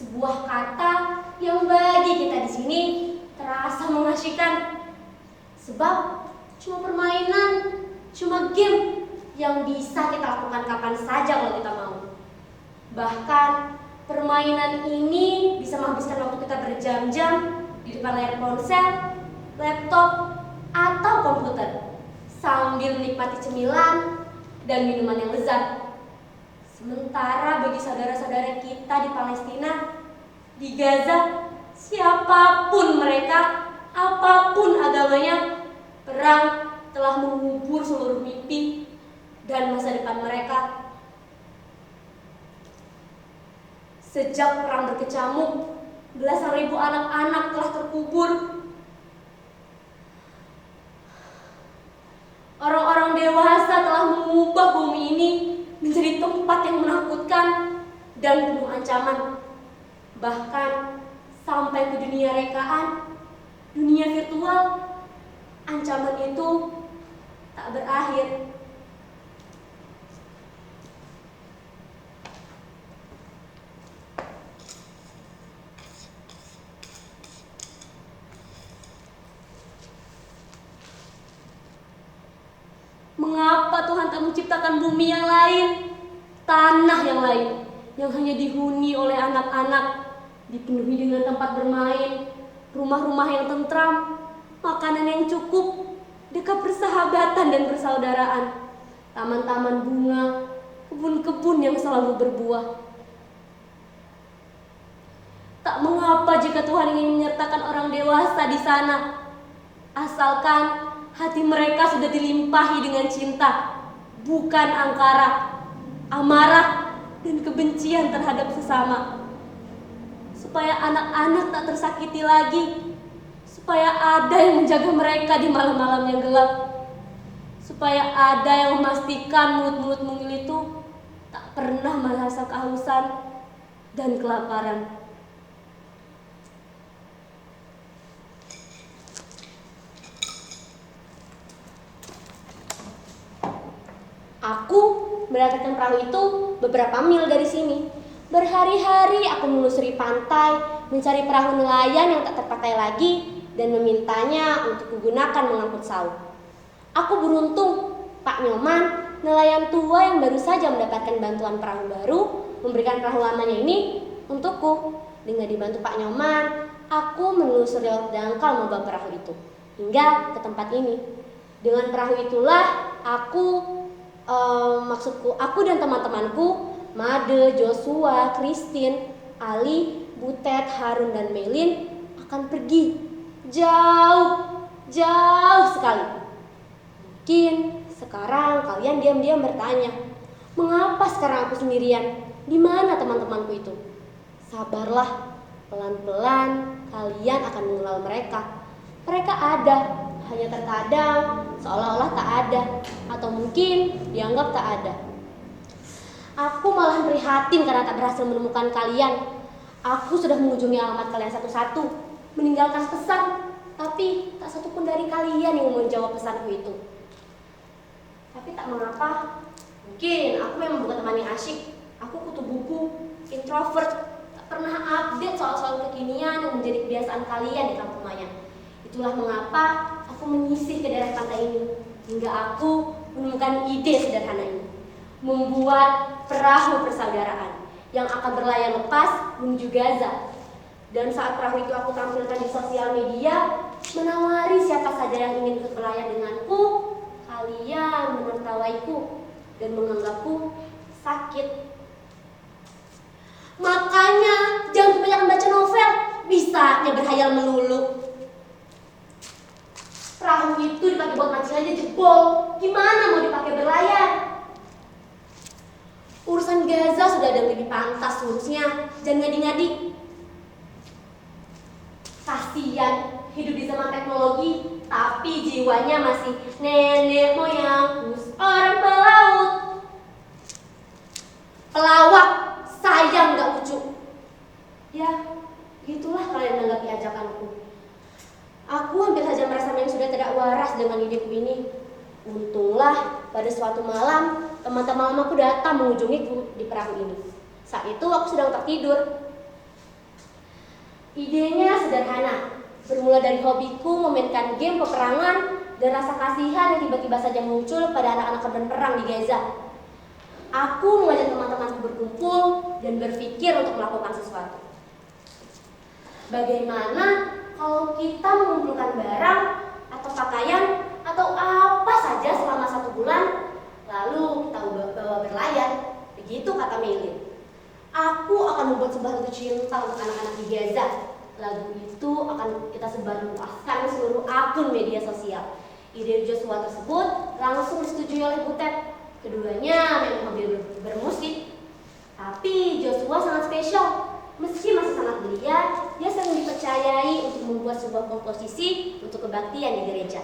Sebuah kata yang bagi kita di sini terasa mengasyikkan. Sebab cuma permainan, cuma game yang bisa kita lakukan kapan saja kalau kita mau. Bahkan permainan ini bisa menghabiskan waktu kita berjam-jam di depan layar ponsel, laptop, atau komputer sambil menikmati cemilan dan minuman yang lezat. Sementara bagi saudara-saudara kita di Palestina, di Gaza, siapapun mereka, apapun agamanya, perang telah mengubur seluruh mimpi dan masa depan mereka. Sejak perang berkecamuk, belasan ribu anak-anak telah terkubur. Orang-orang dewasa telah mengubah bumi ini menjadi tempat yang menakutkan dan penuh ancaman. Bahkan sampai ke dunia rekaan, dunia virtual, ancaman itu tak berakhir. Mengapa Tuhan tak menciptakan bumi yang lain, tanah yang lain, yang hanya dihuni oleh anak-anak, dipenuhi dengan tempat bermain, rumah-rumah yang tentram, makanan yang cukup, dekat persahabatan dan persaudaraan, taman-taman bunga, kebun-kebun yang selalu berbuah. Tak mengapa jika Tuhan ingin menyertakan orang dewasa di sana, asalkan hati mereka sudah dilimpahi dengan cinta, bukan angkara, amarah, dan kebencian terhadap sesama. Supaya anak-anak tak tersakiti lagi, supaya ada yang menjaga mereka di malam-malam yang gelap, supaya ada yang memastikan mulut-mulut mungil itu tak pernah merasa kehausan dan kelaparan. Aku berangkatkan perahu itu beberapa mil dari sini. Berhari-hari aku menelusuri pantai, mencari perahu nelayan yang tak terpakai lagi dan memintanya untuk digunakan mengangkut sauk. Aku beruntung, Pak Nyoman, nelayan tua yang baru saja mendapatkan bantuan perahu baru, memberikan perahu lamanya ini untukku. Dengan dibantu Pak Nyoman, aku menelusuri laut dangkal membawa perahu itu hingga ke tempat ini. Dengan perahu itulah aku dan teman-temanku, Made, Joshua, Christine, Ali, Butet, Harun, dan Melin akan pergi jauh sekali. Mungkin sekarang kalian diam-diam bertanya, mengapa sekarang aku sendirian? Di mana teman-temanku itu? Sabarlah, pelan-pelan kalian akan mengenal mereka. Mereka ada, hanya terkadang seolah-olah tak ada, atau mungkin dianggap tak ada. Aku malah prihatin karena tak berhasil menemukan kalian. Aku sudah mengunjungi alamat kalian satu-satu, meninggalkan pesan, tapi tak satupun dari kalian yang mau menjawab pesanku itu. Tapi tak mengapa, mungkin aku memang bukan teman yang asyik. Aku kutu buku, introvert, tak pernah update soal-soal kekinian yang menjadi kebiasaan kalian di kampung maya. Itulah mengapa aku menyisir ke daerah pantai ini, hingga aku menemukan ide sederhana ini. Membuat perahu persaudaraan yang akan berlayar lepas menuju Gaza. Dan saat perahu itu aku tampilkan di sosial media, menawari siapa saja yang ingin ikut berlayar denganku, kalian menertawaiku dan menganggapku sakit. Makanya jangan kebanyakan baca novel, bisanya berhayal melulu. Perahu itu dipakai buat mancing aja jebol, gimana mau dipakai berlayar? Urusan Gaza sudah ada yang lebih pantas urusnya, jangan ngadi-ngadi. Kasian hidup di zaman teknologi, tapi jiwanya masih nenek moyangku orang pelaut. Pelawak, sayang gak lucu. Ya, gitulah kalian menanggapi ajakanku. Aku hampir saja merasa memang sudah tidak waras dengan ideku ini. Untunglah pada suatu malam teman-teman lamaku datang mengunjungiku di perahu ini. Saat itu aku sedang tertidur. Idenya sederhana, bermula dari hobiku memainkan game peperangan dan rasa kasihan yang tiba-tiba saja muncul pada anak-anak korban perang di Gaza. Aku mengajak teman-temanku berkumpul dan berpikir untuk melakukan sesuatu. Bagaimana kalau kita mengumpulkan barang atau pakaian atau apa saja selama 1 bulan, lalu kita bawa berlayar? Begitu kata Melin. Aku akan membuat sebuah lagu cinta untuk anak-anak di Gaza. Lagu itu akan kita sebarluaskan ke seluruh akun media sosial. Ide Joshua tersebut langsung disetujui oleh Butet. Keduanya memang hobi bermusik. Tapi Joshua sangat spesial. Meski masih sangat belia, dia sering dipercayai untuk membuat sebuah komposisi untuk kebaktian di gereja.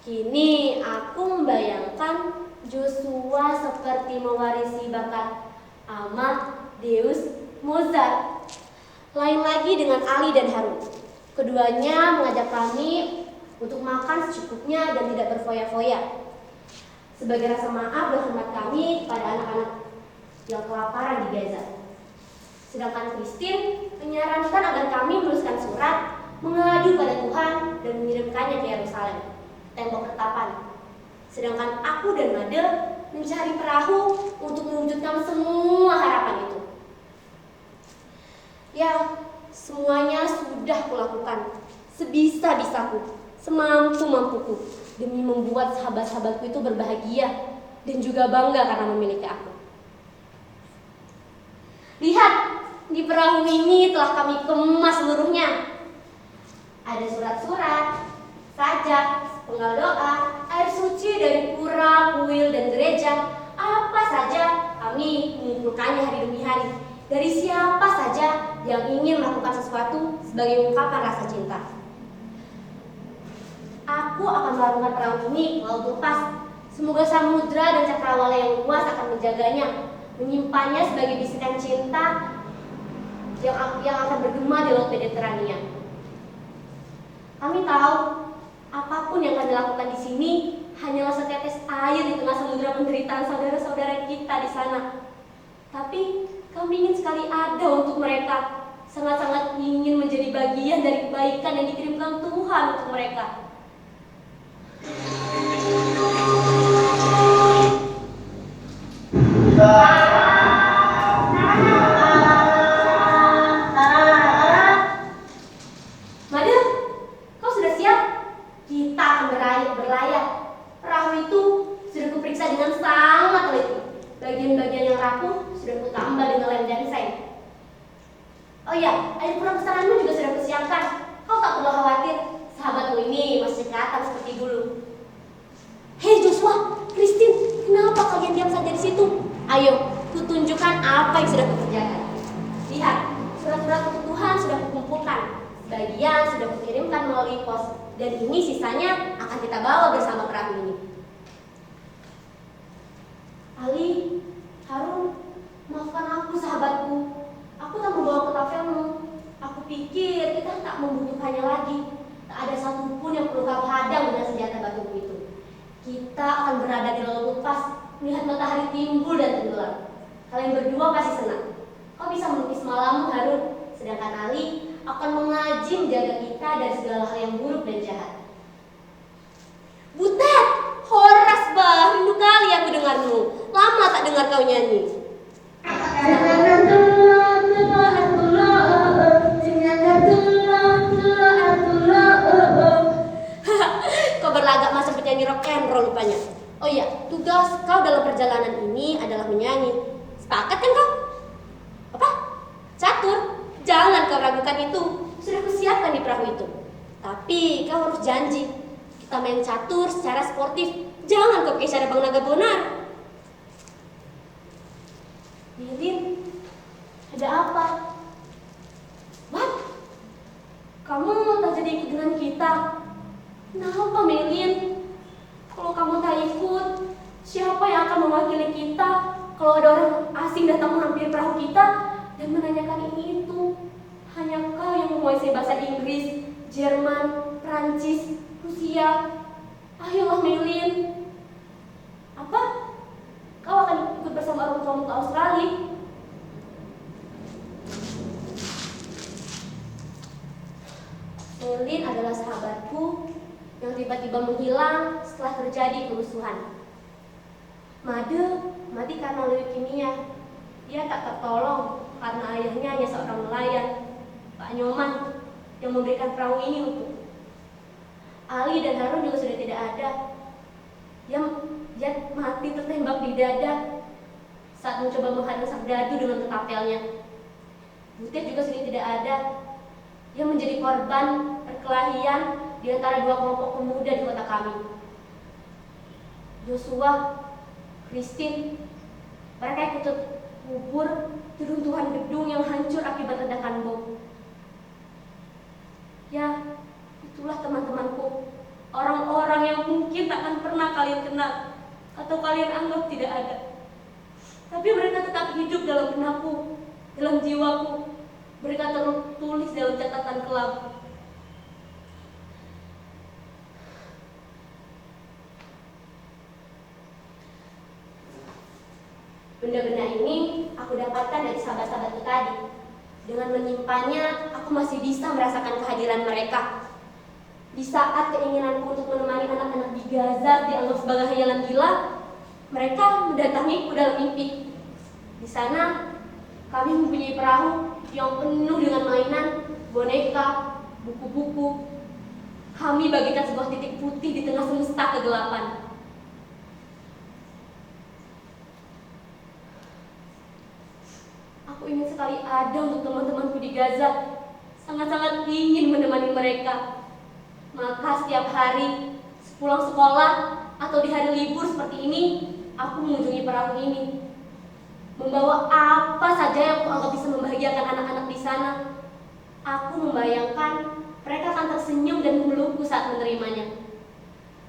Kini aku membayangkan Joshua seperti mewarisi bakat Amadeus Mozart. Lain lagi dengan Ali dan Harun. Keduanya mengajak kami untuk makan secukupnya dan tidak berfoya-foya, sebagai rasa maaf dan hormat kami pada anak-anak yang kelaparan di Gaza. Sedangkan Christine menyarankan agar kami menuliskan surat mengadu pada Tuhan dan mengirimkannya ke Yerusalem, tembok retapan. Sedangkan aku dan Made mencari perahu untuk mewujudkan semua harapan itu. Ya, semuanya sudah kulakukan sebisa-bisaku, semampu-mampuku, demi membuat sahabat-sahabatku itu berbahagia dan juga bangga karena memiliki aku. Lihat, di perahu ini telah kami kemas seluruhnya. Ada surat-surat, sajak, penggal doa, air suci dari pura, kuil, dan gereja. Apa saja kami mengumpulkannya hari demi hari. Dari siapa saja yang ingin melakukan sesuatu sebagai ungkapan rasa cinta. Aku akan melakukan perahu ini laut lepas. Semoga samudra dan cakrawala yang luas akan menjaganya, menyimpannya sebagai bisikan cinta yang akan bergema di laut Mediterania. Kami tahu apapun yang akan dilakukan di sini hanyalah setetes air di tengah samudra penderitaan saudara-saudara kita di sana. Tapi kami ingin sekali ada untuk mereka, sangat-sangat ingin menjadi bagian dari kebaikan yang dikirimkan Tuhan untuk mereka. Made, kau sudah siap? Kita akan berlayar. Perahu itu sudah kuperiksa dengan sangat teliti. Bagian-bagian yang rapuh sudah kutambal dengan lem dan seng. Oh ya, air pura pesananmu juga sudah kusiapkan. Kau tak perlu khawatir, sahabatmu ini masih kelihatan seperti dulu. Hei Joshua, Christine, kenapa kalian diam saja di situ? Ayo, kutunjukkan apa yang sudah kukerjakan. Lihat, surat-surat kebutuhan sudah kukumpulkan. Sebagian sudah kukirimkan melalui pos, dan ini sisanya akan kita bawa bersama perahu ini. Ali, Harun, maafkan aku sahabatku. Aku tak membawa ketafelmu. Aku pikir kita tak membutuhkannya lagi. Tak ada satupun yang perlu kau hadang dengan senjata batumu itu. Kita akan berada di laut lepas, melihat matahari timbul dan tenggelam. Kalian berdua pasti senang. Kau bisa melukis malammu, Harun. Sedangkan Ali akan mengaji menjaga kita dari segala hal yang buruk dan jahat. Butet, Horas bah, rindu kali aku dengarmu. Lama tak dengar kau nyanyi. Kau berlagak macam penyanyi rock and roll rupanya. Oh iya, tugas kau dalam perjalanan ini adalah menyanyi. Sepakat kan kau? Apa? Catur? Jangan kau ragukan itu. Sudah kusiapkan di perahu itu. Tapi kau harus janji, kita main catur secara sportif. Jangan kau pakai cara Bang Naga Bonar. Lilin, ada apa? What? Kamu tak jadi ikut dengan kita? Kenapa, Melin? Kalau kamu tak ikut, siapa yang akan mewakili kita kalau ada orang asing datang menghampiri perahu kita dan menanyakan ini itu? Hanya kau yang menguasai bahasa Inggris, Jerman, Prancis, Rusia. Ayolah, Melin. Apa? Kau akan ikut bersama orang tuamu ke Australia? Melin adalah sahabatku yang tiba-tiba menghilang setelah terjadi kerusuhan. Made mati karena leukemia. Dia tak tertolong karena ayahnya hanya seorang nelayan, Pak Nyoman, yang memberikan perahu ini untukku. Ali dan Harun juga sudah tidak ada. Dia mati tertembak di dada saat mencoba menghadang Sardadu dengan ketapelnya. Butet juga sudah tidak ada. Dia menjadi korban perkelahian di antara dua kelompok pemuda di kota kami. Joshua, Christine, mereka ikut kubur di runtuhan gedung yang hancur akibat ledakan bom. Ya, itulah teman-temanku, orang-orang yang mungkin takkan pernah kalian kenal atau kalian anggap tidak ada. Tapi mereka tetap hidup dalam benakku, dalam jiwaku. Mereka tertulis dalam catatan kelam. Benda-benda ini aku dapatkan dari sahabat-sahabatku tadi. Dengan menyimpannya, aku masih bisa merasakan kehadiran mereka. Di saat keinginanku untuk menemani anak-anak di Gaza dianggap sebagai hayalan gila, mereka mendatangiku dalam mimpi. Di sana, kami mempunyai perahu yang penuh dengan mainan, boneka, buku-buku. Kami bagikan sebuah titik putih di tengah semesta kegelapan. Aku ingin sekali ada untuk teman-temanku di Gaza. Sangat-sangat ingin menemani mereka. Maka setiap hari, sepulang sekolah atau di hari libur seperti ini, aku mengunjungi perahu ini. Membawa apa saja yang aku anggap bisa membahagiakan anak-anak di sana. Aku membayangkan mereka akan tersenyum dan memelukku saat menerimanya.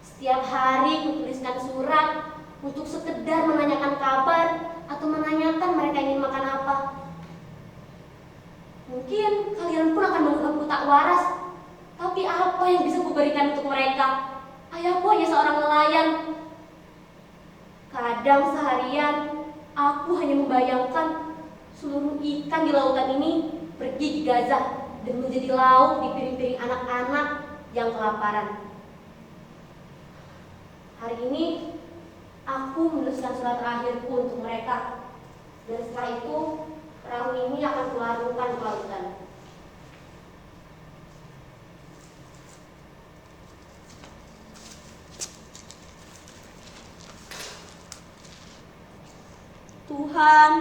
Setiap hari kutuliskan surat untuk sekedar menanyakan kabar atau menanyakan mereka ingin makan apa. Mungkin kalian pun akan menganggapku tak waras, tapi apa yang bisa kuberikan untuk mereka? Ayahku hanya seorang nelayan. Kadang seharian aku hanya membayangkan seluruh ikan di lautan ini pergi ke Gaza dan menjadi lauk di piring-piring anak-anak yang kelaparan. Hari ini aku menuliskan surat terakhirku untuk mereka, dan setelah itu perahu ini akan kularungkan ke lautan. Tuhan,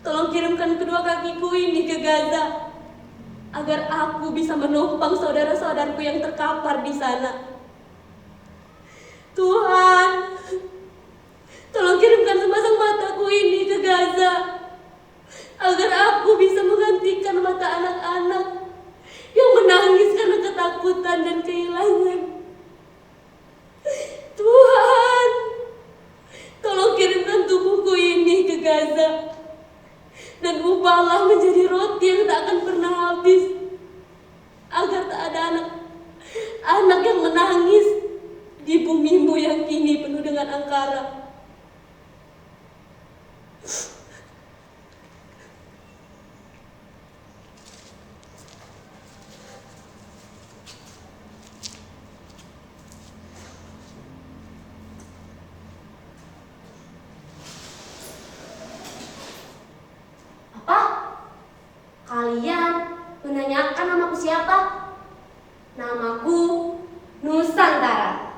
tolong kirimkan kedua kakiku ini ke Gaza, agar aku bisa menopang saudara-saudaraku yang terkapar di sana. Tuhan, tolong kirimkan sepasang mataku ini ke Gaza, agar aku bisa menggantikan mata anak-anak yang menangis karena ketakutan dan kehilangan. Tuhan, tolong kirimkan tubuhku ini ke Gaza, dan ubahlah menjadi roti yang tak akan pernah habis, agar tak ada anak yang menangis di bumimu yang kini penuh dengan angkara. Apa? Kalian menanyakan namaku siapa? Namaku Nusantara.